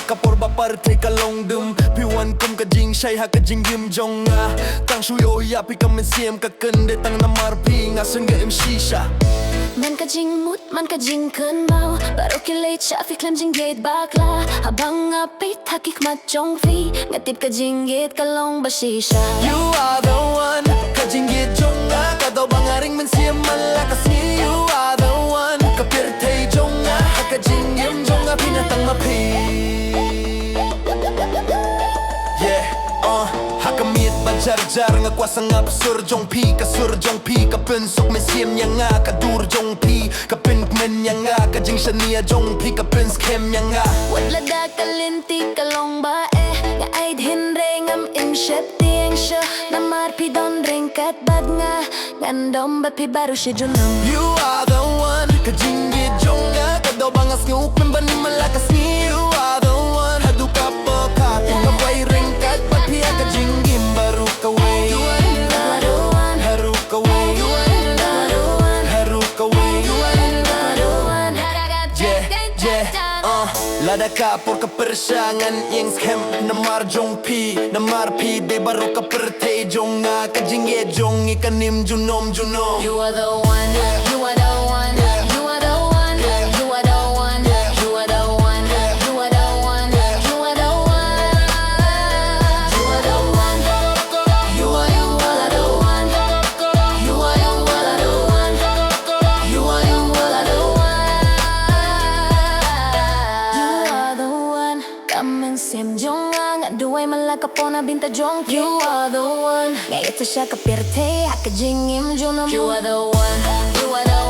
Kapurba pyrthei kalong dum piwan kum ka jingshai ha ka jingim jong tang shuyo ya pi kam siem ka kende tang namar pi nga sngewthuh shisha Man ka jingmut, man ka jingkmen baru kilait shafi KHLEM jingieit bakla habang apit hakik mat jong fi ngatip ka jingieit kalong ba shisha. You are the one ka jingieit jong ka daw bangaring men siem malakas ni. You are the one ka pyrthei jong ha ka jingim jong pinatang mapi. Hakamit bajar-jar nga kwasang absur jong pi kasur jong pi kapensok men siem nya nga kadur jong pi kapynkmen nya nga ka jingshai jong pi kapenskem nya nga wala da kalinti kalong ba nga aid hinre ngam im shet tieng sha namar pi don ring kat bad nga ngandom ba pi baru shi junom. You are the one ka jingieit jong nga kadaw bangas ngukmen ba ni malakas ni. You are the one hadu ka po ka kabay ring kat bad pi ka jingim baru ka way. You are the one haru ka way. You are the one haru ka way. You are the one lada ka por ka persangan jingsngew namar jong pi namar pi de baru ka pyrthei jong nga ka jingieit jong ikanim junom. You are the one, you are the one, you are the one, you are the one, you are the one, you are the one, you are the one, you are the one, you are the one, you are the one, you are the one. Come and sim jong ang duway malaka po na bynta jong. You are the one, ngayon siya ka pyrthei, ka jingim junom. You are the one, you are the